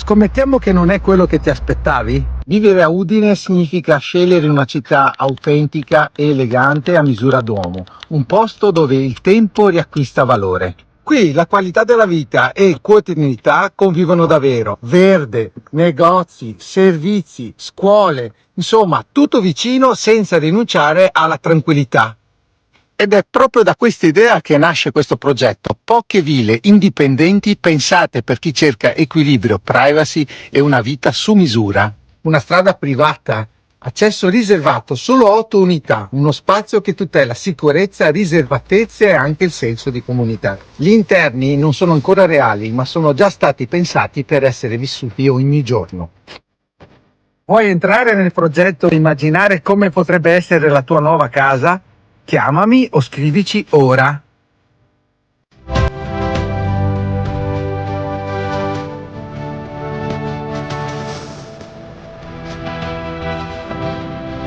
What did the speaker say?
Scommettiamo che non è quello che ti aspettavi? Vivere a Udine significa scegliere una città autentica e elegante a misura d'uomo, un posto dove il tempo riacquista valore. Qui la qualità della vita e quotidianità convivono davvero. Verde, negozi, servizi, scuole, insomma tutto vicino senza rinunciare alla tranquillità. Ed è proprio da questa idea che nasce questo progetto. Poche ville indipendenti pensate per chi cerca equilibrio, privacy e una vita su misura. Una strada privata, accesso riservato, solo 8 unità, uno spazio che tutela sicurezza, riservatezza e anche il senso di comunità. Gli interni non sono ancora reali, ma sono già stati pensati per essere vissuti ogni giorno. Vuoi entrare nel progetto e immaginare come potrebbe essere la tua nuova casa? Chiamami o scrivici ora.